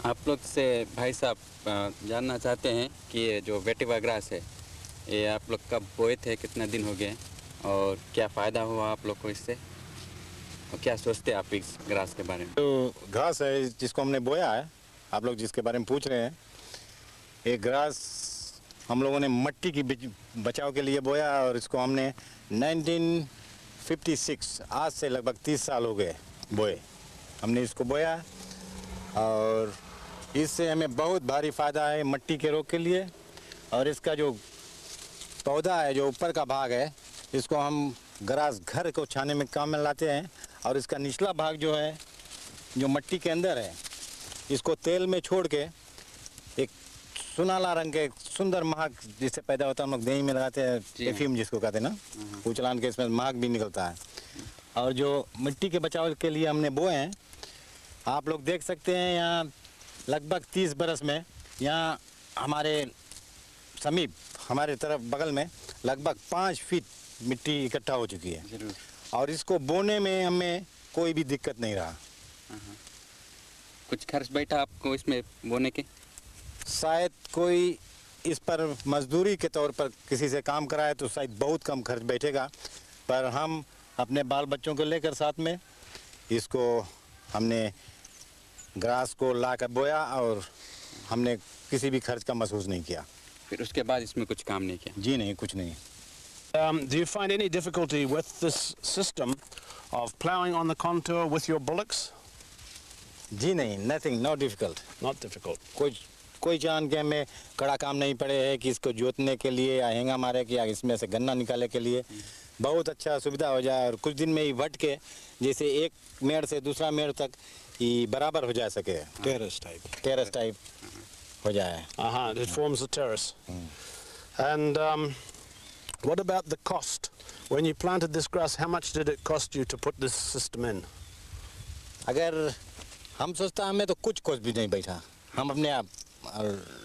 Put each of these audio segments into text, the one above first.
आप लोग से भाई साहब जानना चाहते हैं कि ये जो वेटिवर ग्रास है ये आप लोग कब बोए थे, कितना दिन हो गए और क्या फ़ायदा हुआ आप लोग को इससे और क्या सोचते हैं आप इस ग्रास के बारे में? जो घास है जिसको हमने बोया है, आप लोग जिसके बारे में पूछ रहे हैं, ये ग्रास हम लोगों ने मिट्टी की बचाव के लिए बोया और इसको हमने 1956 आज से लगभग 30 साल हो गए बोए हमने इसको बोया और इससे हमें बहुत भारी फ़ायदा है मिट्टी के रोग के लिए। और इसका जो पौधा है, जो ऊपर का भाग है, इसको हम ग्रास घर को छाने में काम में लाते हैं और इसका निचला भाग जो है, जो मिट्टी के अंदर है, इसको तेल में छोड़ के एक सुनहला रंग के सुंदर महक जिससे पैदा होता है, हम लोग दही में लगाते हैं, परफ्यूम जिसको कहते हैं ना, उचलान के इसमें महक भी निकलता है। और जो मिट्टी के बचाव के लिए हमने बोए हैं, आप लोग देख सकते हैं यहाँ लगभग 30 बरस में यहाँ हमारे समीप, हमारे तरफ बगल में लगभग 5 फीट मिट्टी इकट्ठा हो चुकी है और इसको बोने में हमें कोई भी दिक्कत नहीं रहा। कुछ खर्च बैठा आपको इसमें बोने के? शायद कोई इस पर मजदूरी के तौर पर किसी से काम कराए तो शायद बहुत कम खर्च बैठेगा, पर हम अपने बाल बच्चों को लेकर साथ में इसको हमने ग्रास को लाकर बोया और हमने किसी भी खर्च का महसूस नहीं किया। फिर उसके बाद इसमें कुछ काम नहीं किया? जी नहीं, कुछ नहीं। Do you find any difficulty with this system of ploughing on the contour with your bullocks? जी नहीं, nothing, not difficult. Not difficult. कोई जान के हमें कड़ा काम नहीं पड़े है कि इसको जोतने के लिए या हेंगा मारे कि या इसमें से गन्ना निकाले के लिए बहुत अच्छा सुविधा हो जाए और कुछ दिन में ही वट के जैसे एक मेड़ से दूसरा मेड़ तक ये बराबर हो जा सके। Terrace type हो जाए। It forms a terrace. And what about the cost? When you planted this grass, how much did it cost you to put this system in? अगर हम सोचता हमें तो कुछ कॉस्ट भी नहीं बैठा, हम अपने आप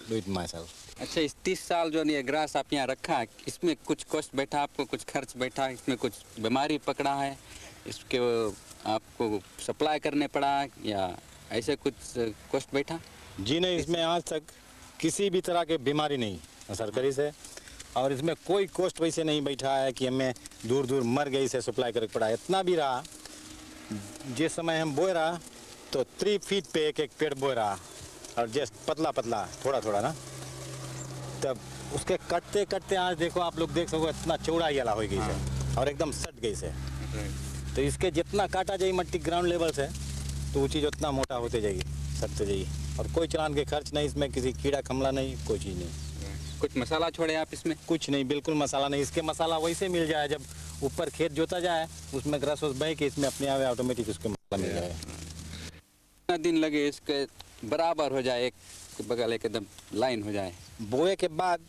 do it myself. अच्छा, इस 30 साल जो ये ग्रास आप यहाँ रखा है, इसमें कुछ कॉस्ट बैठा आपको, कुछ खर्च बैठा, इसमें कुछ बीमारी पकड़ा है, इसके आपको सप्लाई करने पड़ा या ऐसे कुछ कॉस्ट बैठा? जी नहीं, इसमें आज तक किसी भी तरह के बीमारी नहीं असर करी से और इसमें कोई कॉस्ट वैसे नहीं बैठा है कि हमें दूर दूर मर गई से सप्लाई करके पड़ा। इतना भी रहा, जिस समय हम बोए रहा तो 3 फीट पे एक पेड़ बोए रहा और जस्ट पतला पतला थोड़ा थोड़ा ना, तब उसके कटते कटते आज देखो, आप लोग देख सको इतना चौड़ा ही वाला हो गई से और एकदम सट गई से। तो इसके जितना काटा जाए मट्टी ग्राउंड लेवल से तो वो चीज़ उतना मोटा होते जाएगी, सटते जाएगी और कोई चलान के खर्च नहीं, इसमें किसी कीड़ा कमला नहीं, कोई चीज़ नहीं। कुछ मसाला छोड़े आप इसमें? कुछ नहीं, बिल्कुल मसाला नहीं। इसके मसाला वैसे मिल जाए, जब ऊपर खेत जोता जाए उसमें ग्रास वोस बह के इसमें अपने आप ऑटोमेटिक उसके मसाला मिल जाए। कितना दिन लगे इसके बराबर हो जाए, एक बगल एक एकदम लाइन हो जाए? बोए के बाद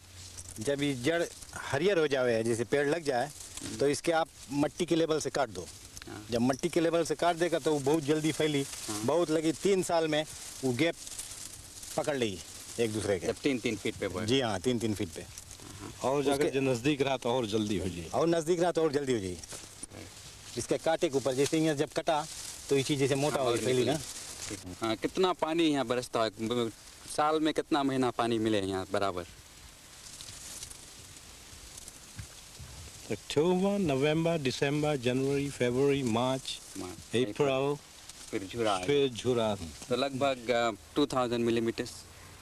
जब ये जड़ हरियर हो जाए, जैसे पेड़ लग जाए, तो इसके आप मिट्टी के लेवल से काट दो। जब मिट्टी के लेवल से काट देगा तो वो बहुत जल्दी फैली, बहुत लगी 3 साल में वो गैप पकड़ ली एक दूसरे के। जब 3-3 फीट पे बोए? जी हाँ, 3-3 फीट पे। और अगर जो नज़दीक रहा तो और जल्दी हो जाए, और नज़दीक रहा तो और जल्दी हो जाए। इसके कांटे के ऊपर जैसे यहाँ जब कटा तो ये चीज़ जैसे मोटा हो फैली ना। हाँ, कितना पानी यहाँ बरसता है साल में, कितना महीना पानी मिले यहाँ बराबर? अक्टूबर, नवंबर, दिसंबर, जनवरी, फरवरी, मार्च, अप्रैल, फिर झुरा। तो लगभग 2000 मिलीमीटर,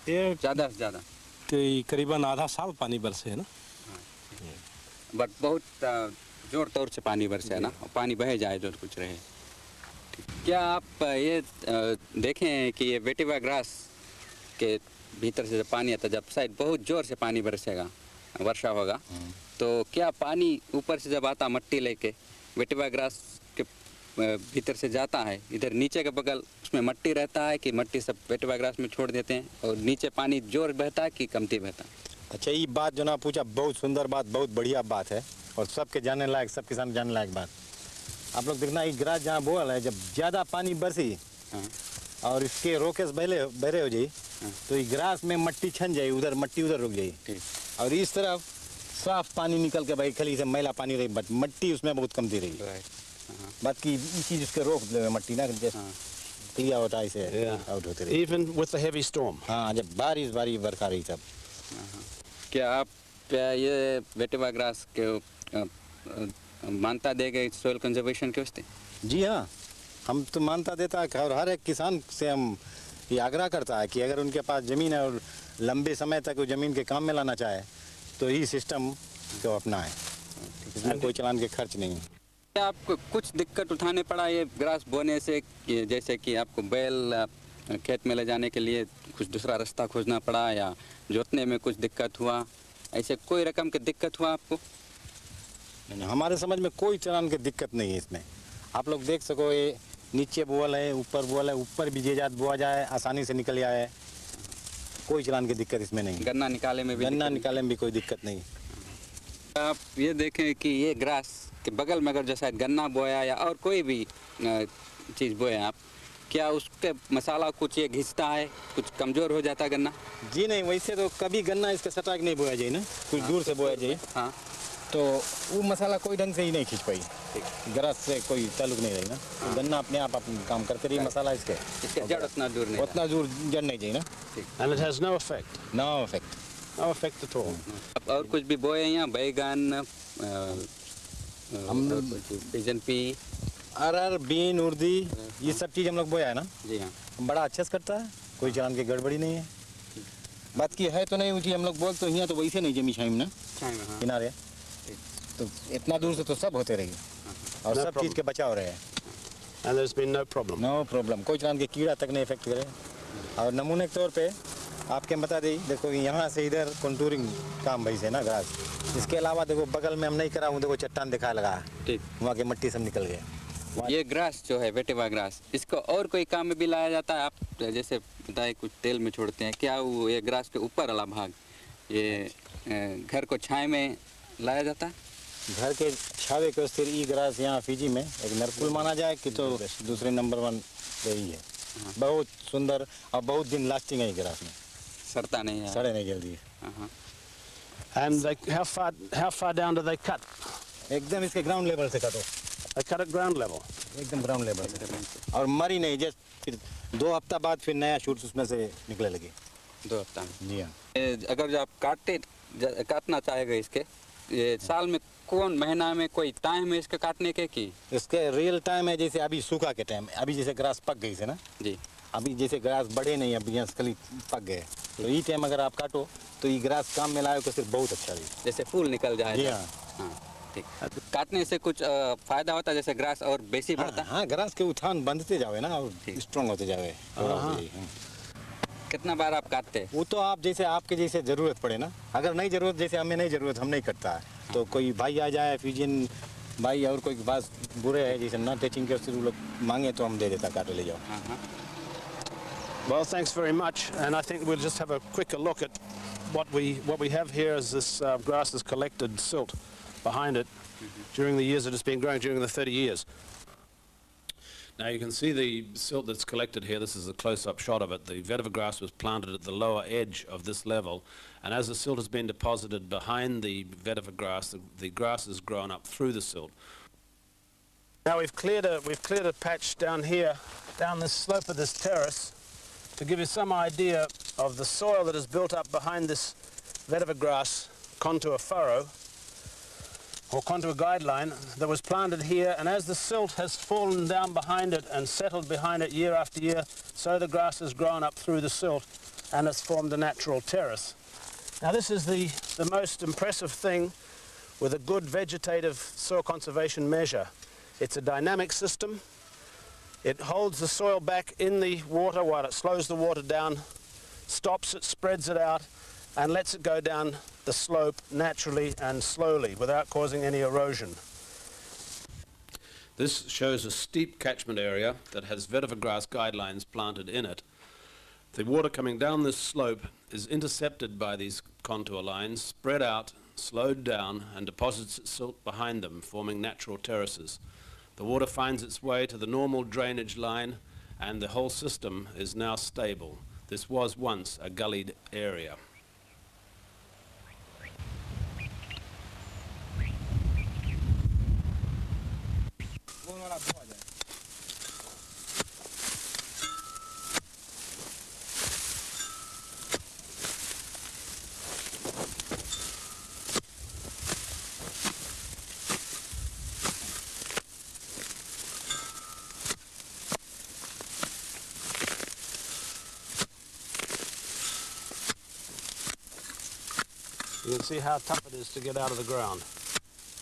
ज़्यादा से ज़्यादा तो करीबन आधा साल पानी बरसे है ना। बट बहुत जोर तौर से पानी बरसे है ना, पानी बह जाए जो कुछ रहे। क्या आप ये देखें कि ये वेटिवर ग्रास के भीतर से जब पानी आता, जब शायद बहुत ज़ोर से पानी बरसेगा, वर्षा होगा, तो क्या पानी ऊपर से जब आता मट्टी लेके वेटिवर ग्रास के भीतर से जाता है, इधर नीचे के बगल उसमें मट्टी रहता है कि मट्टी सब वेटिवर ग्रास में छोड़ देते हैं और नीचे पानी जोर बहता है कि कमती बहता है? अच्छा, ये बात जो ना पूछा, बहुत सुंदर बात, बहुत बढ़िया बात है और सबके जानने लायक, सब किसान जानने लायक बात। आप लोग देखना, ये ग्रास जहाँ बोल है, जब ज़्यादा पानी बरसी और इसके रोकेस बहरे हो जाए तो ये ग्रास में मट्टी छन जाए, उधर मट्टी उधर रुक जाए और इस तरफ साफ पानी निकल के भाई खली से मैला पानी रही, बट मट्टी उसमें बहुत कमती रही। बात की ये चीज़ उसके रोक दे मट्टी ना, क्रिया होता है इसे आउट होते रहे। Even with the heavy storm? हाँ, जब बारिश बरखा रही तब। क्या आप ये वेटिवर ग्रास के मान्यता देंगे सोइल कंजर्वेशन के वास्ते? जी हाँ, हम तो मान्यता देता है और हर एक किसान से हम ये आग्रह करता है कि अगर उनके पास ज़मीन है और लंबे समय तक वो ज़मीन के काम में लाना चाहे तो ये सिस्टम को अपनाएं। इसमें कोई चलान के खर्च नहीं है। क्या आपको कुछ दिक्कत उठाने पड़ा ये ग्रास बोने से, जैसे कि आपको बैल खेत में ले जाने के लिए कुछ दूसरा रास्ता खोजना पड़ा या जोतने में कुछ दिक्कत हुआ, ऐसे कोई रकम की दिक्कत हुआ आपको? नहीं, हमारे समझ में कोई चलान की दिक्कत नहीं है इसमें। आप लोग देख सको ये नीचे बोअल है, ऊपर बोअल है, ऊपर भी जेजात बोआ जाए आसानी से निकल जाए, कोई चलान की दिक्कत इसमें नहीं। गन्ना निकाले में भी कोई दिक्कत नहीं। आप ये देखें कि ये ग्रास के बगल में अगर जैसा गन्ना बोया या और कोई भी चीज़ बोया आप, क्या उसके मसाला कुछ ये घिसता है, कुछ कमज़ोर हो जाता है गन्ना? जी नहीं, वैसे तो कभी गन्ना इसके सटाक नहीं बोया जाए ना, कुछ दूर से बोया जाए। हाँ, तो वो मसाला कोई ढंग से ही नहीं खींच पाई, ग्रास से कोई ताल्लुक नहीं रही ना। तो गन्ना अपने आप अपना काम करते रही, मसाला इसके जड़ उतना दूर जड़ नहीं चाहिए ना। And it has no effect? No effect. No effect at all? और कुछ भी बोए यहाँ बैगन, पिजन पी, अरहर, बीन, उर्दी, ये सब चीज़ हम लोग बोया है ना। जी हाँ, बड़ा अच्छा से करता है, कोई चलान की गड़बड़ी नहीं है। बात की है तो नहीं ऊँची, हम लोग बोल तो यहाँ तो वैसे नहीं जमी छाई ना किनारे, तो इतना दूर से तो सब होते रही और सब चीज़ के बचाव रहे। And there's been no problem? No problem, कोई चलान के कीड़ा तक नहीं इफेक्ट करे। और नमूने के तौर पे आपके बता दें, देखो यहाँ से इधर कंटूरिंग काम भाई से ना ग्रास, इसके अलावा देखो बगल में हम नहीं करा हूँ, देखो चट्टान दिखा लगा है, ठीक। वहाँ की मिट्टी सब निकल गए। ये ग्रास जो है वेटिवर ग्रास, इसको और कोई काम में भी लाया जाता है? आप जैसे बताए कुछ तेल में छोड़ते हैं, क्या वो ये ग्रास के ऊपर वाला भाग ये घर को छाए में लाया जाता है? घर के छावे के स्थिर ई ग्रास यहाँ फिजी में एक नरकुल माना जाए कि तो दूसरे नंबर 1 यही है। बहुत सुंदर और बहुत दिन लास्टिंग है ये ग्रास में, सड़ता नहीं है, सड़े नहीं जल्दी। And how far down do they cut? एकदम इसके ग्राउंड लेवल से काटो। They cut at ground level? एकदम ग्राउंड लेवल से, और मरी नहीं, जस्ट फिर 2 हफ्ता बाद फिर नया शूट उसमें से निकले लगे। 2 हफ्ता में? जी हाँ। अगर जो आप काटना चाहेगा इसके, ये साल में कौन महीना में कोई टाइम है इसके काटने के की? इसके रियल टाइम है, जैसे अभी सूखा के टाइम, अभी जैसे ग्रास पक गई से ना जी, अभी जैसे ग्रास बढ़े नहीं, अभी यहाँ खाली पक गए, तो ये टाइम अगर आप काटो तो ये ग्रास काम में लाए तो सिर्फ बहुत अच्छा रही, जैसे फूल निकल जाए। जी हाँ। हाँ, ठीक। काटने से कुछ फायदा होता है, जैसे ग्रास और बेसी बढ़ता? हाँ, ग्रास के उठान बंधते जावे ना और स्ट्रॉन्ग होते जावे। कितना बार आप काटते हैं? वो तो आप जैसे आपके जैसे ज़रूरत पड़े ना, अगर नहीं ज़रूरत, जैसे हमें नहीं ज़रूरत, हम नहीं करता है, तो कोई भाई आ जाए फिजियन भाई और कोई पास बुरे है जैसे ना टेचिंग के उससे लोग मांगे तो हम दे देता, काटे ले जाओ। Well, thanks very much, and I think we'll just have a quicker look at what we have here. Is this grass has collected silt behind it during the years that it's been growing, during the 30 years. Now you can see the silt that's collected here. This is a close-up shot of it. The vetiver grass was planted at the lower edge of this level, and as the silt has been deposited behind the vetiver grass, the grass has grown up through the silt. Now we've cleared a patch down here, down this slope of this terrace, to give you some idea of the soil that is built up behind this vetiver grass contour furrow, or contour guideline, that was planted here, and as the silt has fallen down behind it and settled behind it year after year, so the grass has grown up through the silt and it's formed a natural terrace. Now this is the most impressive thing with a good vegetative soil conservation measure. It's a dynamic system. It holds the soil back in the water while it slows the water down, stops it, spreads it out, and lets it go down the slope naturally and slowly without causing any erosion. This shows a steep catchment area that has vetiver grass guidelines planted in it. The water coming down this slope is intercepted by these contour lines, spread out, slowed down, and deposits its silt behind them, forming natural terraces. The water finds its way to the normal drainage line, and the whole system is now stable. This was once a gullied area. can see how tough it is to get out of the ground,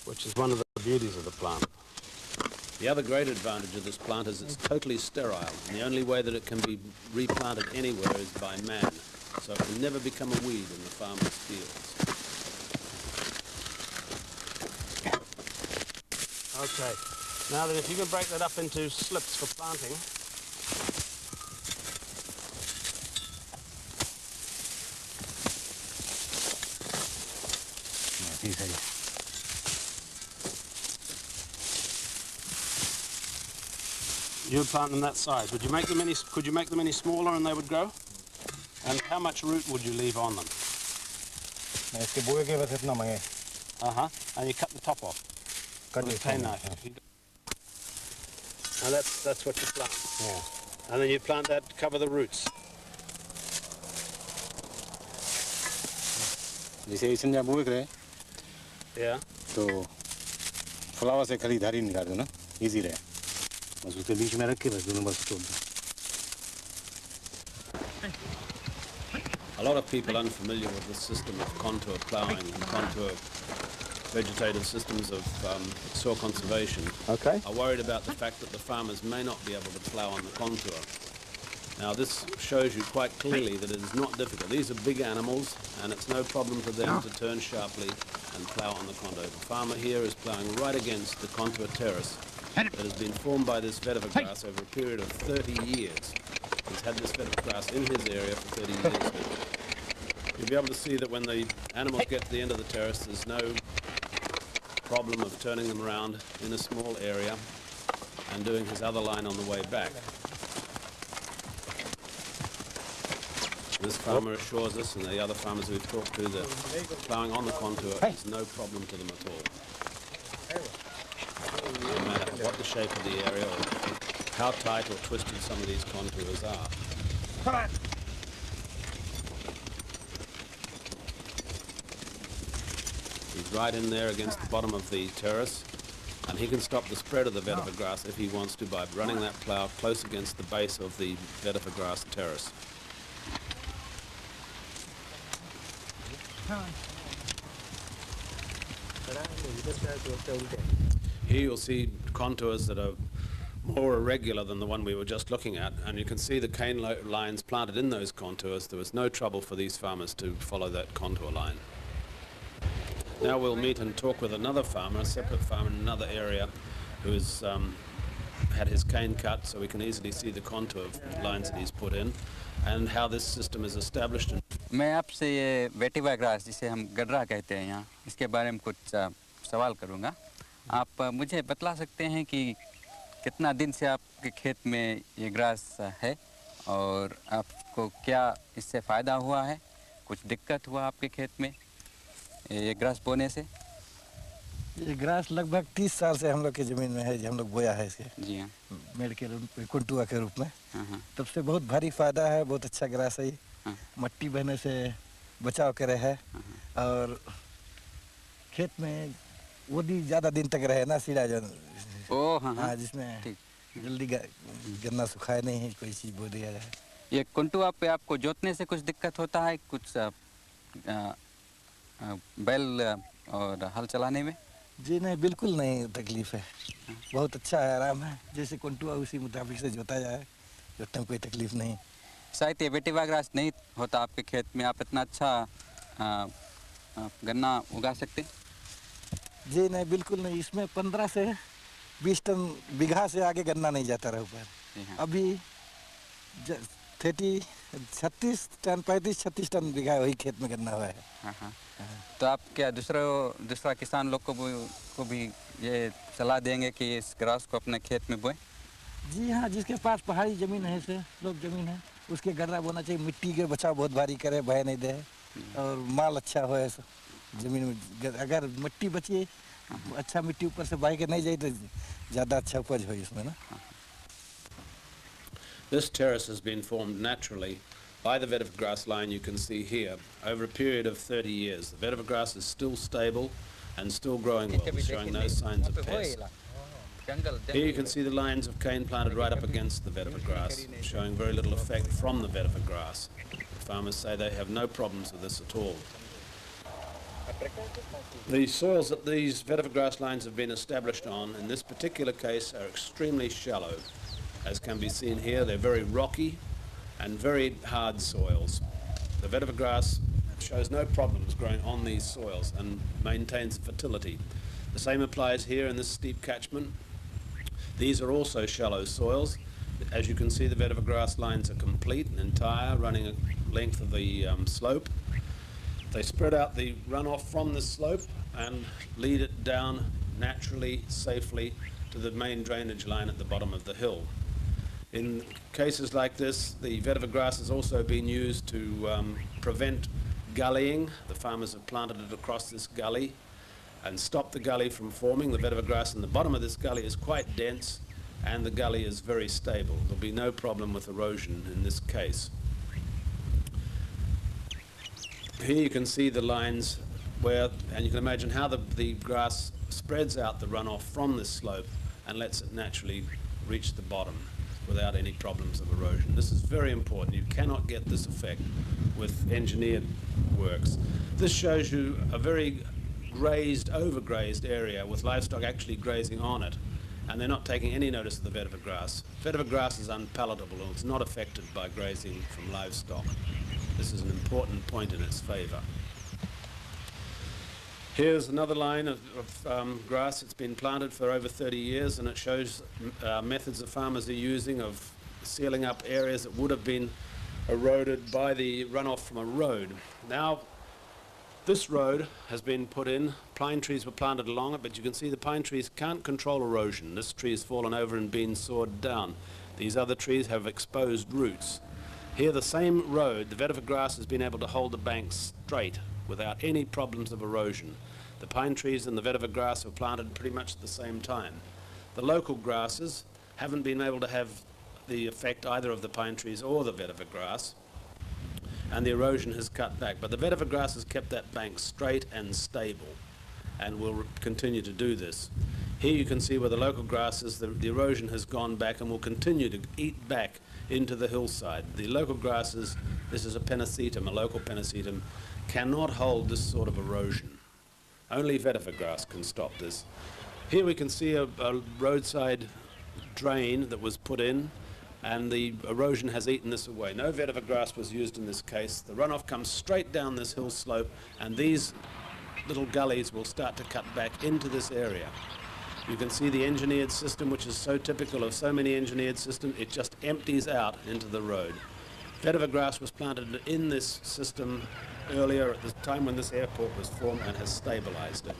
which is one of the beauties of the plant. The other great advantage of this plant is it's totally sterile, and the only way that it can be replanted anywhere is by man, so it can never become a weed in the farmer's fields. Okay, now then, if you can break that up into slips for planting. You would plant them that size. Would you make them any? Could you make them any smaller and they would grow? And how much root would you leave on them? And you cut the top off. Cut with a cane knife. And that's what you plant. Yeah. And then you plant that to cover the roots. जैसे इसमें जब बोए करे, Yeah. तो flower से खाली धारी निकाल दो ना, इजी रहे. बस उसके बीच में रख के बस दोनों बस तोड़ दो. A lot of people unfamiliar with the system of contour ploughing and contour vegetative systems of soil conservation are worried about the fact that the farmers may not be able to plough on the contour. Now this shows you quite clearly that it is not difficult. These are big animals and it's no problem for them to turn sharply and plough on the contour. The farmer here is ploughing right against the contour terrace that has been formed by this vetiver grass over a period of 30 years. He's had this vetiver grass in his area for 30 years now. You'll be able to see that when the animals get to the end of the terrace, there's no problem of turning them around in a small area and doing his other line on the way back. This farmer assures us, and the other farmers we've talked to, that ploughing on the contour is no problem to them at all. No matter what the shape of the area or how tight or twisted some of these contours are. He's right in there against the bottom of the terrace, and he can stop the spread of the vetiver grass if he wants to by running that plough close against the base of the vetiver grass terrace. Here you'll see contours that are more irregular than the one we were just looking at, and you can see the cane lines planted in those contours. There was no trouble for these farmers to follow that contour line. Now we'll meet and talk with another farmer, a separate farmer in another area, who's had his cane cut, so we can easily see the contour lines that he's put in and how this system is established. मैं आपसे ये vetiver grass जिसे हम गडरा कहते हैं यहाँ, इसके बारे में कुछ सवाल करूँगा. आप मुझे बतला सकते हैं कि कितना दिन से आपके खेत में ये ग्रास है और आपको क्या इससे फ़ायदा हुआ है, कुछ दिक्कत हुआ आपके खेत में ये ग्रास बोने से? ये ग्रास लगभग 30 साल से हम लोग की ज़मीन में है, हम लोग बोया है इसके. जी हाँ. मेड़ के रूप में, कुंटुआ के रूप में. तब से बहुत भारी फ़ायदा है, बहुत अच्छा ग्रास है ये. मट्टी बहने से बचाव करे है और खेत में वो भी ज़्यादा दिन तक रहे ना, सीढ़ा जो हाँ जिसमें जल्दी गन्ना सुखाए नहीं है, कोई चीज़ बो दिया जाए. ये कुंटुआ पे आपको जोतने से कुछ दिक्कत होता है, कुछ बैल और हल चलाने में? जी नहीं, बिल्कुल नहीं तकलीफ़ है, बहुत अच्छा है, आराम है. जैसे कुंटुआ उसी मुताबिक से जोता जाए, जोतने में कोई तकलीफ़ नहीं. शायद ये वेटिवर ग्रास नहीं होता आपके खेत में, आप इतना अच्छा गन्ना उगा सकते? जी नहीं, बिल्कुल नहीं. इसमें 15 से 20 टन बीघा से आगे गन्ना नहीं जाता रहा ऊपर. अभी 36 टन बीघा वही खेत में गन्ना हुआ है. तो आप क्या दूसरा किसान लोग को भी ये सलाह देंगे कि इस ग्रास को अपने खेत में बोएं? जी हाँ, जिसके पास पहाड़ी ज़मीन है, से लोग ज़मीन है, उसके गन्ना बोना चाहिए. मिट्टी के बचाव बहुत भारी करे, बह नहीं दे और माल अच्छा हो ऐसा ज़मीन में. अगर मिट्टी बची, अच्छा मिट्टी ऊपर से बह के नहीं जाए तो ज़्यादा अच्छा उपज हो इसमें ना. This terrace has been formed naturally by the vetiver grass line you can see here over a period of 30 years. The vetiver grass is still stable and still growing well, showing no signs of pest. Here you can see the lines of cane planted right up against the vetiver grass, showing very little effect from the vetiver grass. The farmers say they have no problems with this at all. The soils that these vetiver grass lines have been established on, in this particular case, are extremely shallow. As can be seen here, they're very rocky and very hard soils. The vetiver grass shows no problems growing on these soils and maintains fertility. The same applies here in this steep catchment. These are also shallow soils. As you can see, the vetiver grass lines are complete and entire, running a length of the slope. They spread out the runoff from the slope and lead it down naturally, safely to the main drainage line at the bottom of the hill. In cases like this, the vetiver grass has also been used to prevent gullying. The farmers have planted it across this gully and stop the gully from forming. The vetiver grass in the bottom of this gully is quite dense and the gully is very stable. There'll be no problem with erosion in this case. Here you can see the lines where, and you can imagine how the grass spreads out the runoff from this slope and lets it naturally reach the bottom without any problems of erosion. This is very important. You cannot get this effect with engineered works. This shows you a very grazed, overgrazed area with livestock actually grazing on it, and they're not taking any notice of the vetiver grass. Vetiver grass is unpalatable and it's not affected by grazing from livestock. This is an important point in its favor. Here's another line of grass. It's been planted for over 30 years and it shows methods the farmers are using of sealing up areas that would have been eroded by the runoff from a road. Now, this road has been put in. Pine trees were planted along it, but you can see the pine trees can't control erosion. This tree has fallen over and been sawed down. These other trees have exposed roots. Here, the same road, the vetiver grass has been able to hold the bank straight without any problems of erosion. The pine trees and the vetiver grass were planted pretty much at the same time. The local grasses haven't been able to have the effect either of the pine trees or the vetiver grass, and the erosion has cut back. But the vetiver grass has kept that bank straight and stable and will continue to do this. Here you can see where the local grasses, the erosion has gone back and will continue to eat back into the hillside. The local grasses, this is a pennisetum, a local pennisetum, cannot hold this sort of erosion. Only vetiver grass can stop this. Here we can see a roadside drain that was put in, and the erosion has eaten this away. No vetiver grass was used in this case. The runoff comes straight down this hill slope, and these little gullies will start to cut back into this area. You can see the engineered system, which is so typical of so many engineered systems. It just empties out into the road. Vetiver grass was planted in this system earlier at the time when this airport was formed and has stabilized it.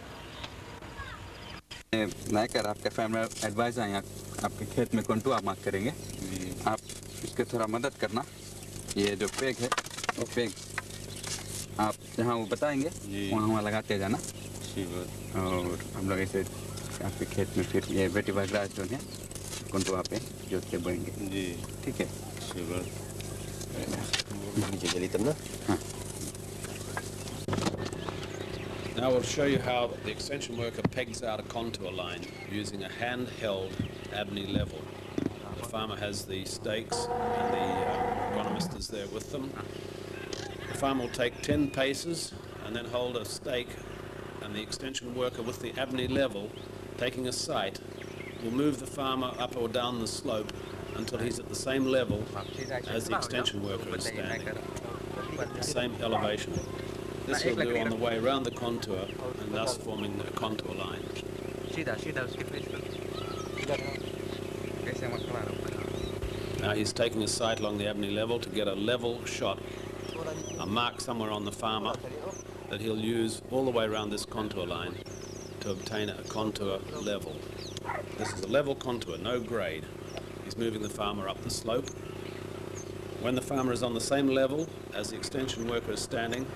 Naikar आपके family adviser हैं, आपके खेत में कंटू आप mark करेंगे, आप इसके थोड़ा मदद करना। ये जो पेग है वो पेग आप जहाँ वो बताएंगे वहाँ लगाते जाना, और हम लोग ऐसे आपके खेत में फिर ये वेटिवर ग्रास जो है कंटू आप पे जोत के बोएंगे जी, ठीक है। हाँ। Now we'll show you how the extension worker pegs out a contour line using a handheld Abney level. The farmer has the stakes and the agronomist is there with them. The farmer will take 10 paces and then hold a stake, and the extension worker with the Abney level, taking a sight, will move the farmer up or down the slope until he's at the same level as the extension worker is standing, the same elevation. This will do on the way around the contour and thus forming a contour line. Now he's taking a sight along the Abney level to get a level shot, a mark somewhere on the farmer that he'll use all the way around this contour line to obtain a contour level. This is a level contour, no grade. He's moving the farmer up the slope. When the farmer is on the same level as the extension worker is standing,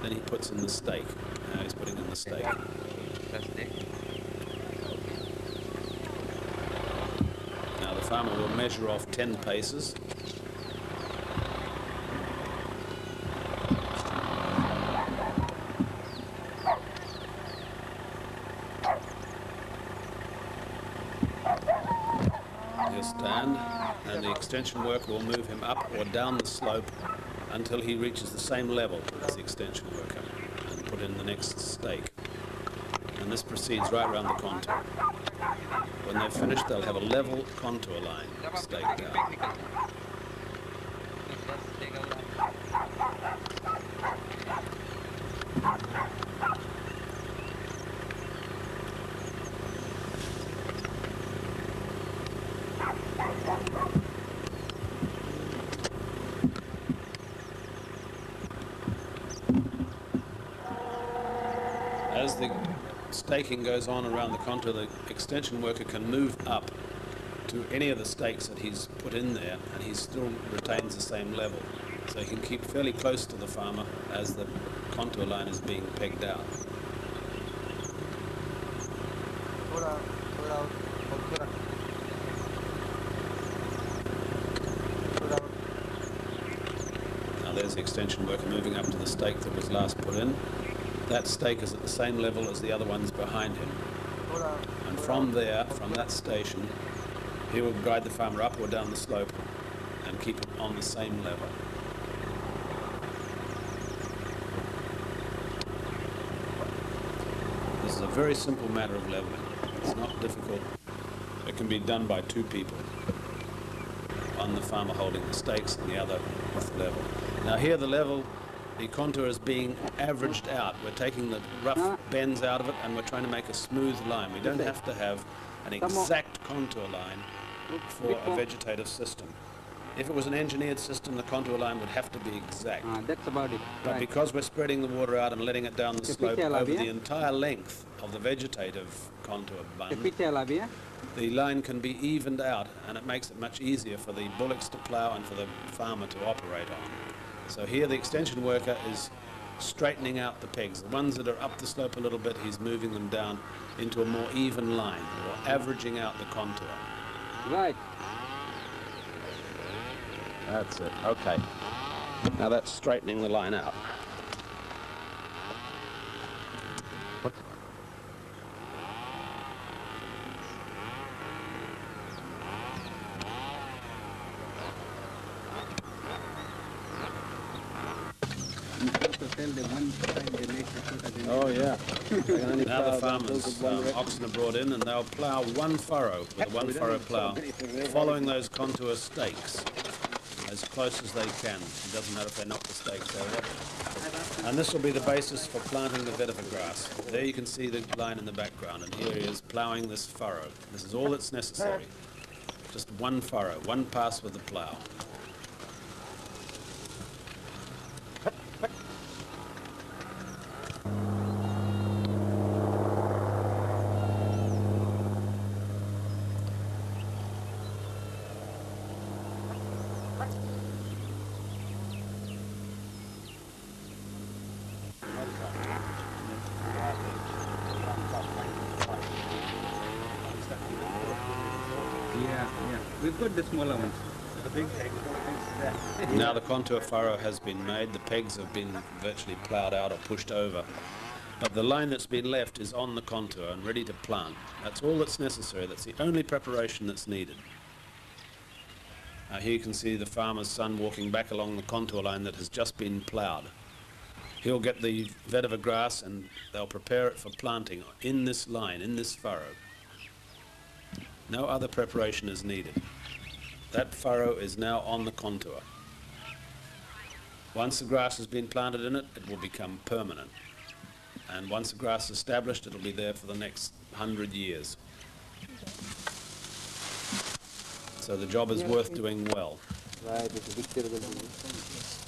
then he puts in the stake. Now he's putting in the stake. Now the farmer will measure off 10 paces. He'll stand, and the extension worker will move him up or down the slope until he reaches the same level as the extension worker. And put in the next stake. And this proceeds right around the contour. When they've finished, they'll have a level contour line staked out. As the staking goes on around the contour, the extension worker can move up to any of the stakes that he's put in there, and he still retains the same level. So he can keep fairly close to the farmer as the contour line is being pegged out. Now there's the extension worker moving up to the stake that was last put in. That stake is at the same level as the other ones behind him. And from there, from that station, he will guide the farmer up or down the slope and keep it on the same level. This is a very simple matter of leveling. It's not difficult. It can be done by two people. One, the farmer holding the stakes, and the other with the level. Now here the level, the contour is being averaged out. We're taking the rough bends out of it and we're trying to make a smooth line. We don't have to have an exact contour line for a vegetative system. If it was an engineered system, the contour line would have to be exact. That's about it. But because we're spreading the water out and letting it down the slope over the entire length of the vegetative contour bun, the line can be evened out, and it makes it much easier for the bullocks to plough and for the farmer to operate on. So here the extension worker is straightening out the pegs. The ones that are up the slope a little bit, he's moving them down into a more even line, or averaging out the contour. Right. That's it. Okay. Now that's straightening the line out. Oh yeah. Now the farmers, oxen are brought in and they'll plough one furrow with a one furrow plough, following those contour stakes as close as they can. It doesn't matter if they knock the stakes over. And this will be the basis for planting the vetiver grass. There you can see the line in the background, and here he is ploughing this furrow. This is all that's necessary. Just one furrow, one pass with the plough. We've got the smaller ones. Now the contour furrow has been made, the pegs have been virtually ploughed out or pushed over. But the line that's been left is on the contour and ready to plant. That's all that's necessary. That's the only preparation that's needed. Now here you can see the farmer's son walking back along the contour line that has just been ploughed. He'll get the vetiver grass and they'll prepare it for planting in this line, in this furrow. No other preparation is needed. That furrow is now on the contour. Once the grass has been planted in it, it will become permanent. And once the grass is established, it'll be there for the next 100 years. So the job is worth doing well.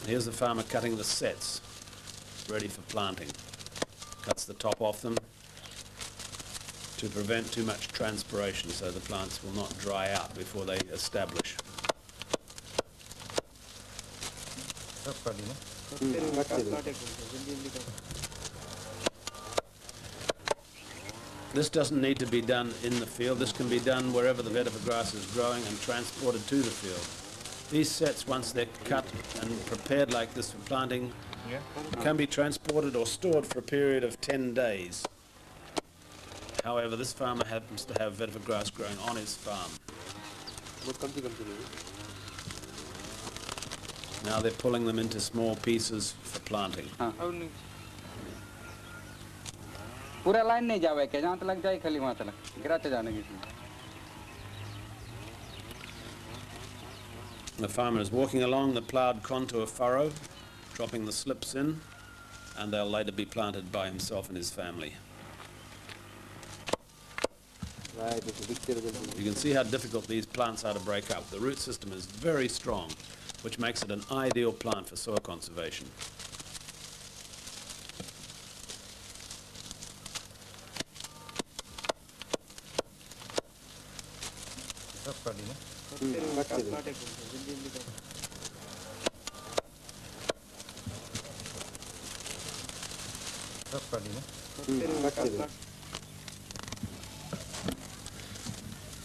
Here's the farmer cutting the sets, ready for planting. Cuts the top off them to prevent too much transpiration, so the plants will not dry out before they establish. This doesn't need to be done in the field. This can be done wherever the vetiver grass is growing and transported to the field. These sets, once they're cut and prepared like this for planting, can be transported or stored for a period of 10 days. However, this farmer happens to have vetiver grass growing on his farm. Now they're pulling them into small pieces for planting. पूरा line नहीं जावे के जहाँ तक जाए खाली वहाँ तक गिराते जाने की। The farmer is walking along the ploughed contour furrow, dropping the slips in, and they'll later be planted by himself and his family. You can see how difficult these plants are to break up. The root system is very strong, which makes it an ideal plant for soil conservation.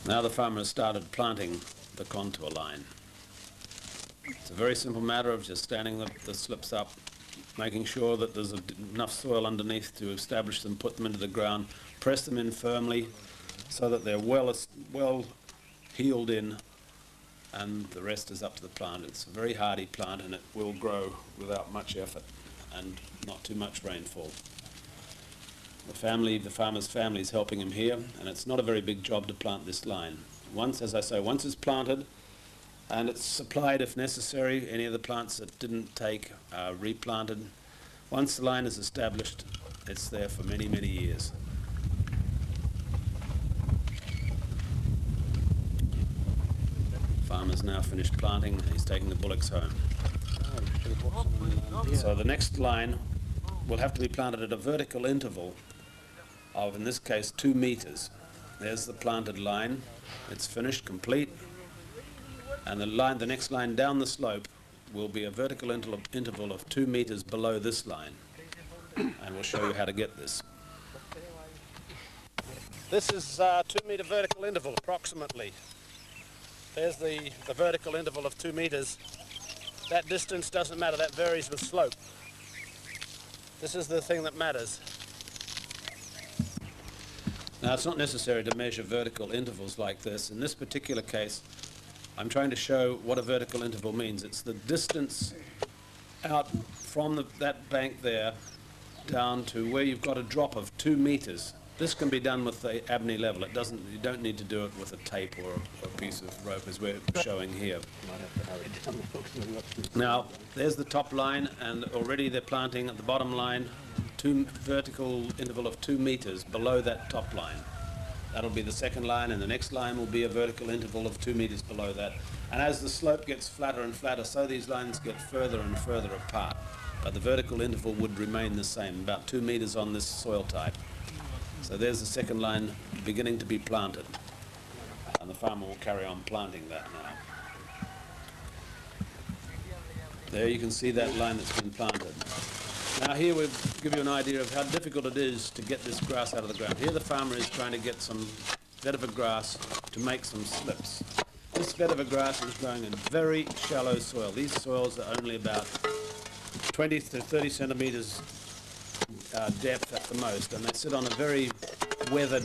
Now the farmer has started planting the contour line. It's a very simple matter of just standing the slips up, making sure that there's enough soil underneath to establish them, put them into the ground, press them in firmly so that they're well healed in, and the rest is up to the plant. It's a very hardy plant and it will grow without much effort and not too much rainfall. The farmer's family is helping him here, and it's not a very big job to plant this line. Once, as I say, once it's planted and it's supplied if necessary, any of the plants that didn't take are replanted. Once the line is established, it's there for many, many years. Farmer's now finished planting and he's taking the bullocks home. So the next line will have to be planted at a vertical interval of, in this case, 2 meters. There's the planted line. It's finished, complete. And the next line down the slope will be a vertical interval of 2 meters below this line. And we'll show you how to get this. This is a 2 meter vertical interval, approximately. There's the vertical interval of 2 meters. That distance doesn't matter, that varies with slope. This is the thing that matters. Now, it's not necessary to measure vertical intervals like this. In this particular case, I'm trying to show what a vertical interval means. It's the distance out from that bank there down to where you've got a drop of 2 meters. This can be done with the Abney level. You don't need to do it with a tape or a piece of rope as we're showing here. Now, there's the top line, and already they're planting at the bottom line, vertical interval of 2 meters below that top line. That'll be the second line, and the next line will be a vertical interval of 2 meters below that. And as the slope gets flatter and flatter, so these lines get further and further apart. But the vertical interval would remain the same, about 2 meters on this soil type. So there's the second line beginning to be planted, and the farmer will carry on planting that now. There you can see that line that's been planted. Now here we'll give you an idea of how difficult it is to get this grass out of the ground. Here the farmer is trying to get some vetiver grass to make some slips. This vetiver grass is growing in very shallow soil. These soils are only about 20 to 30 centimeters depth at the most, and they sit on a very weathered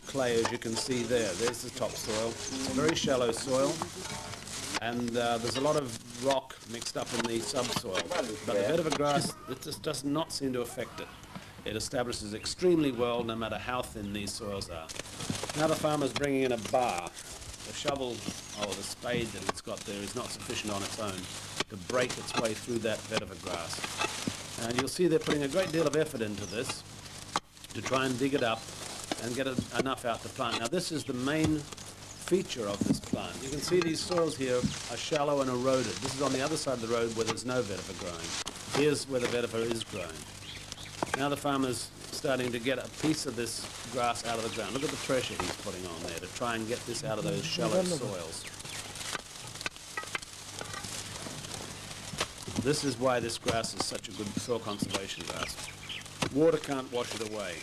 clay, as you can see there. There's the topsoil. It's a very shallow soil, and there's a lot of rock mixed up in the subsoil. But the vetiver grass, it just does not seem to affect it. It establishes extremely well no matter how thin these soils are. Now the farmer's bringing in a bar. The shovel, or the spade that it's got there, is not sufficient on its own to break its way through that vetiver grass. And you'll see they're putting a great deal of effort into this to try and dig it up and get enough out to plant. Now this is the main feature of this plant. You can see these soils here are shallow and eroded. This is on the other side of the road where there's no vetiver growing. Here's where the vetiver is growing. Now the farmer's starting to get a piece of this grass out of the ground. Look at the pressure he's putting on there to try and get this out of those shallow soils. This is why this grass is such a good soil conservation grass. Water can't wash it away.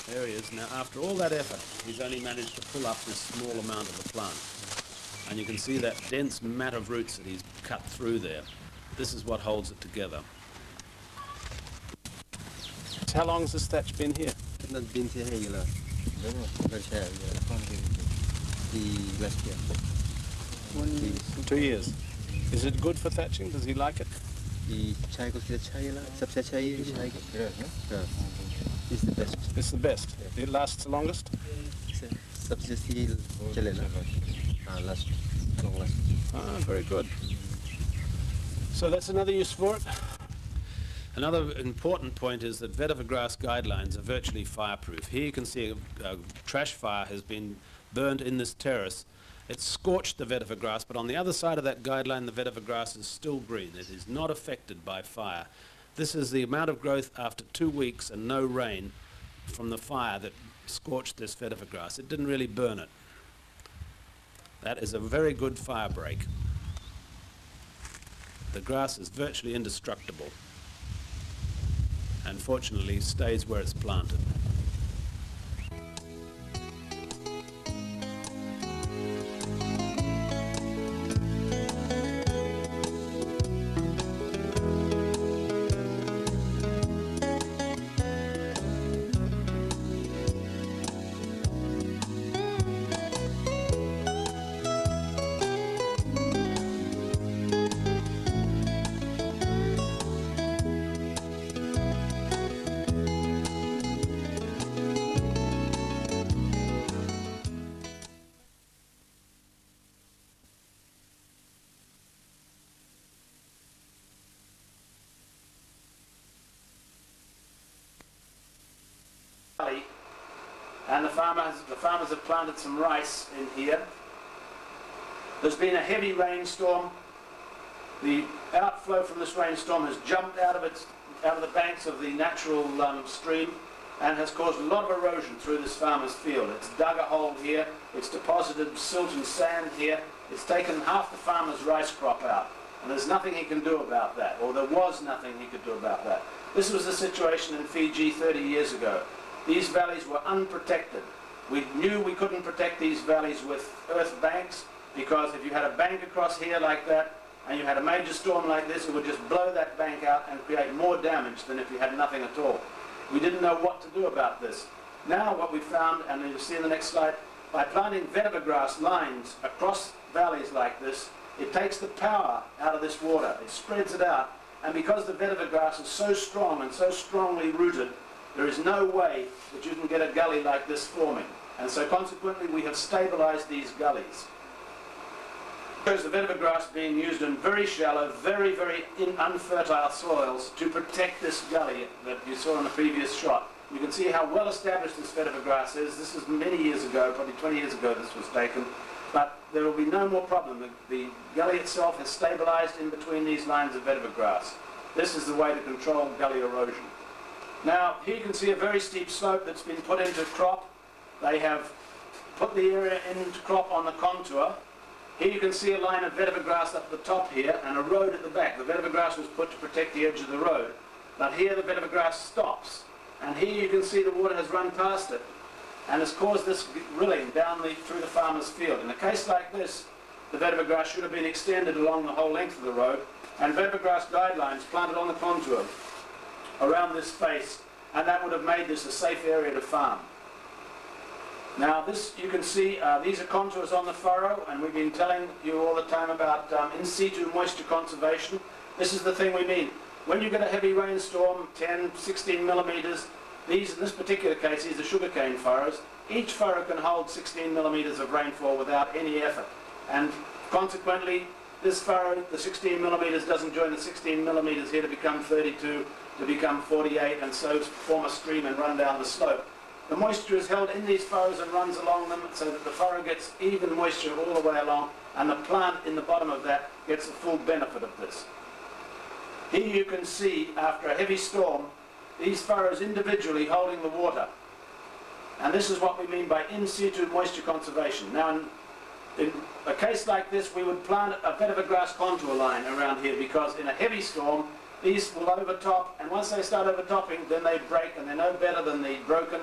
There he is. Now, after all that effort, he's only managed to pull up this small amount of the plant. And you can see that dense mat of roots that he's cut through there. This is what holds it together. How long has this thatch been here? Last year. 2 years. Is it good for thatching? Does he like it? It's the best. It's the best. It lasts the longest? सबसे seal चलेगा. Last, long last. Ah, very good. So that's another use for it. Another important point is that vetiver grass guidelines are virtually fireproof. Here you can see a trash fire has been burned in this terrace. It's scorched the vetiver grass, but on the other side of that guideline, the vetiver grass is still green. It is not affected by fire. This is the amount of growth after 2 weeks and no rain from the fire that scorched this vetiver grass. It didn't really burn it. That is a very good fire break. The grass is virtually indestructible and fortunately stays where it's planted. And the farmers have planted some rice in here. There's been a heavy rainstorm. The outflow from this rainstorm has jumped out of the banks of the natural stream and has caused a lot of erosion through this farmer's field. It's dug a hole here, it's deposited silt and sand here, it's taken half the farmer's rice crop out, and there's nothing he can do about that, or there was nothing he could do about that. This was the situation in Fiji 30 years ago. These valleys were unprotected. We knew we couldn't protect these valleys with earth banks, because if you had a bank across here like that, and you had a major storm like this, it would just blow that bank out and create more damage than if you had nothing at all. We didn't know what to do about this. Now what we found, and you'll see in the next slide, by planting vetiver grass lines across valleys like this, it takes the power out of this water, it spreads it out, and because the vetiver grass is so strong and so strongly rooted, there is no way that you can get a gully like this forming. And so consequently we have stabilized these gullies. Shows the vetiver grass being used in very shallow, very unfertile soils to protect this gully that you saw in the previous shot. You can see how well established this vetiver grass is. This is many years ago, probably 20 years ago this was taken. But there will be no more problem. The gully itself has stabilized in between these lines of vetiver grass. This is the way to control gully erosion. Now, here you can see a very steep slope that's been put into crop. They have put the area into crop on the contour. Here you can see a line of vetiver grass up the top here and a road at the back. The vetiver grass was put to protect the edge of the road. But here the vetiver grass stops. And here you can see the water has run past it and has caused this rilling down through the farmer's field. In a case like this, the vetiver grass should have been extended along the whole length of the road, and vetiver grass guidelines planted on the contour around this face, and that would have made this a safe area to farm. Now this, you can see, these are contours on the furrow, and we've been telling you all the time about in-situ moisture conservation. This is the thing we mean. When you get a heavy rainstorm, 10, 16 millimeters, these, in this particular case, these are sugarcane furrows. Each furrow can hold 16 millimeters of rainfall without any effort. And consequently, this furrow, the 16 millimeters, doesn't join the 16 millimeters here to become 32, to become 48, and so form a stream and run down the slope. The moisture is held in these furrows and runs along them so that the furrow gets even moisture all the way along, and the plant in the bottom of that gets the full benefit of this. Here you can see, after a heavy storm, these furrows individually holding the water. And this is what we mean by in-situ moisture conservation. Now, in a case like this, we would plant a vetiver grass contour line around here, because in a heavy storm, these will overtop, and once they start overtopping, then they break, and they're no better than the broken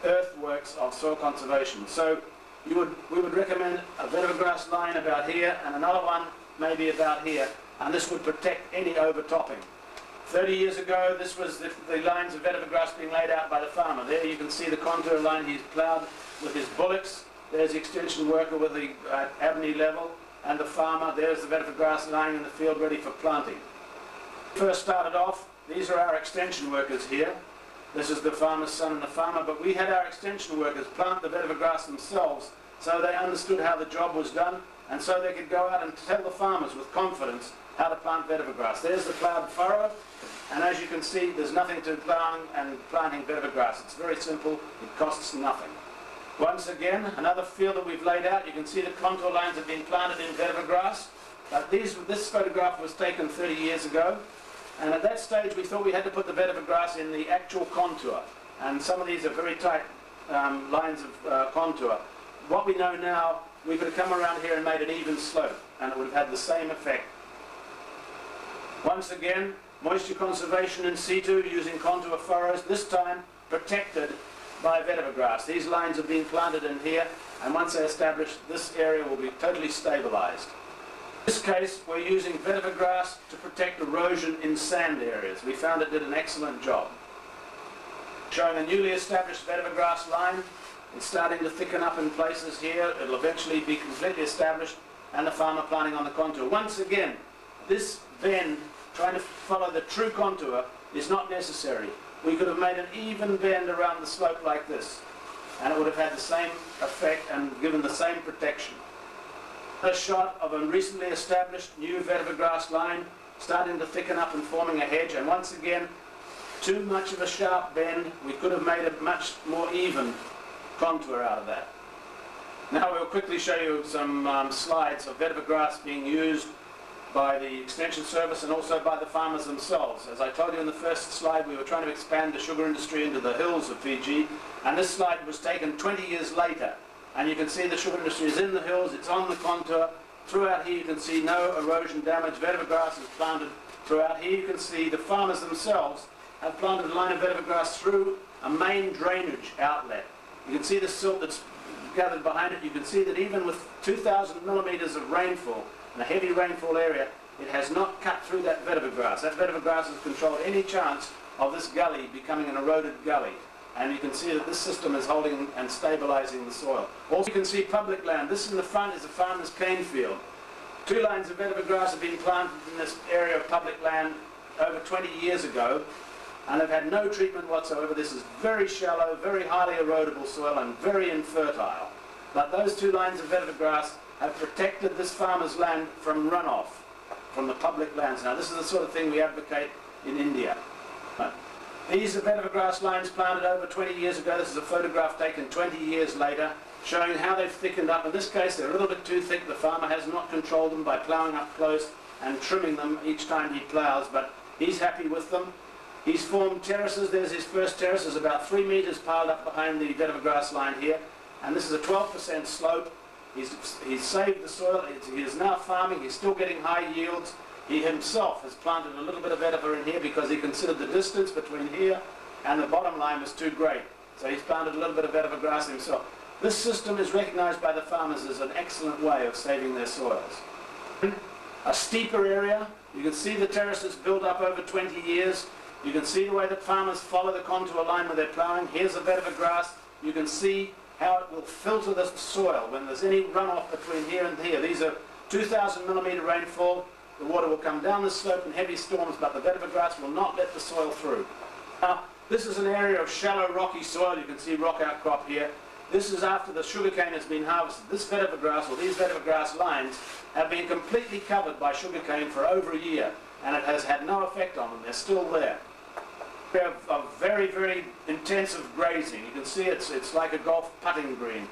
earthworks of soil conservation. So we would recommend a vetiver grass line about here, and another one maybe about here, and this would protect any overtopping. 30 years ago, this was the lines of vetiver grass being laid out by the farmer. There you can see the contour line he's ploughed with his bullocks. There's the extension worker with the abney level, and the farmer. There's the vetiver grass lying in the field ready for planting. First started off, these are our extension workers here. This is the farmer's son and the farmer, but we had our extension workers plant the vetiver grass themselves so they understood how the job was done, and so they could go out and tell the farmers with confidence how to plant vetiver grass. There's the ploughed furrow, and as you can see, there's nothing to plowing and planting vetiver grass. It's very simple, it costs nothing. Once again, another field that we've laid out, you can see the contour lines have been planted in vetiver grass. This photograph was taken 30 years ago, and at that stage we thought we had to put the vetiver grass in the actual contour, and some of these are very tight lines of contour. What we know now, we could have come around here and made an even slope, and it would have had the same effect. Once again, moisture conservation in situ using contour furrows, this time protected by vetiver grass. These lines have been planted in here, and once they're established, this area will be totally stabilized. In this case, we're using vetiver grass to protect erosion in sand areas. We found it did an excellent job. Showing a newly established vetiver grass line. It's starting to thicken up in places here. It'll eventually be completely established, and the farmer planting on the contour. Once again, this bend, trying to follow the true contour, is not necessary. We could have made an even bend around the slope like this, and it would have had the same effect and given the same protection. A shot of a recently established new vetiver grass line starting to thicken up and forming a hedge, and once again, too much of a sharp bend. We could have made a much more even contour out of that. Now we'll quickly show you some slides of vetiver grass being used by the Extension Service and also by the farmers themselves. As I told you in the first slide, we were trying to expand the sugar industry into the hills of Fiji, and this slide was taken 20 years later. And you can see the sugar industry is in the hills, it's on the contour. Throughout here you can see no erosion damage. Vetiver grass is planted throughout here. You can see the farmers themselves have planted a line of vetiver grass through a main drainage outlet. You can see the silt that's gathered behind it. You can see that even with 2,000 millimeters of rainfall in a heavy rainfall area, it has not cut through that vetiver grass. That vetiver grass has controlled any chance of this gully becoming an eroded gully. And you can see that this system is holding and stabilizing the soil. Also you can see public land. This in the front is a farmer's cane field. 2 lines of vetiver grass have been planted in this area of public land over 20 years ago, and they've had no treatment whatsoever. This is very shallow, very highly erodible soil and very infertile. But those 2 lines of vetiver grass have protected this farmer's land from runoff from the public lands. Now this is the sort of thing we advocate in India. These are vetiver grass lines planted over 20 years ago. This is a photograph taken 20 years later, showing how they've thickened up. In this case, they're a little bit too thick. The farmer has not controlled them by ploughing up close and trimming them each time he ploughs, but he's happy with them. He's formed terraces. There's his first terrace. There's about 3 meters piled up behind the vetiver grass line here, and this is a 12% slope. He's saved the soil. He is now farming. He's still getting high yields. He himself has planted a little bit of vetiver in here because he considered the distance between here and the bottom line was too great. So he's planted a little bit of vetiver grass himself. This system is recognized by the farmers as an excellent way of saving their soils. A steeper area. You can see the terraces built up over 20 years. You can see the way that farmers follow the contour line when they're ploughing. Here's the vetiver grass. You can see how it will filter the soil when there's any runoff between here and here. These are 2,000 millimeter rainfall. The water will come down the slope in heavy storms, but the vetiver grass will not let the soil through. Now, this is an area of shallow rocky soil. You can see rock outcrop here. This is after the sugarcane has been harvested. This vetiver grass, or these vetiver grass lines, have been completely covered by sugarcane for over a year, and it has had no effect on them. They're still there. We have a very, very intensive grazing. You can see it's like a golf putting green.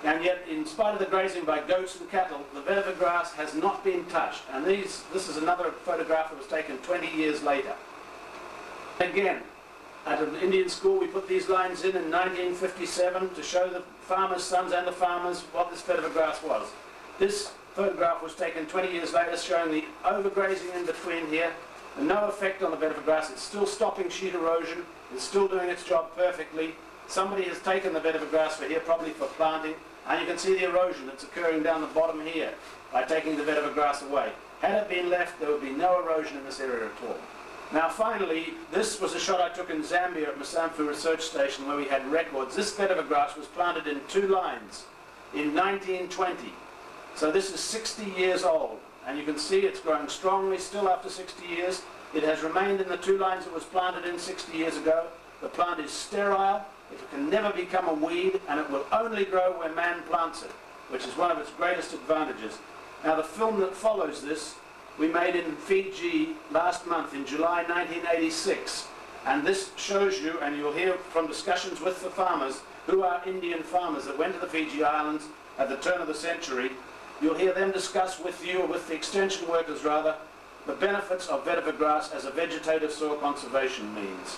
And yet, in spite of the grazing by goats and cattle, the vetiver grass has not been touched. And this is another photograph that was taken 20 years later. Again, at an Indian school, we put these lines in 1957 to show the farmers' sons and the farmers what this vetiver grass was. This photograph was taken 20 years later, showing the overgrazing in between here, and no effect on the vetiver grass. It's still stopping sheet erosion. It's still doing its job perfectly. Somebody has taken the vetiver grass for here, probably for planting, and you can see the erosion that's occurring down the bottom here by taking the vetiver grass away. Had it been left, there would be no erosion in this area at all. Now finally, this was a shot I took in Zambia at Musamfu Research Station where we had records. This vetiver grass was planted in 2 lines in 1920. So this is 60 years old, and you can see it's growing strongly still after 60 years. It has remained in the 2 lines it was planted in 60 years ago. The plant is sterile, it can never become a weed, and it will only grow where man plants it, which is one of its greatest advantages. Now the film that follows this, we made in Fiji last month in July 1986, and this shows you, and you'll hear from discussions with the farmers, who are Indian farmers that went to the Fiji Islands at the turn of the century. You'll hear them discuss with you, with the extension workers rather, the benefits of vetiver grass as a vegetative soil conservation means.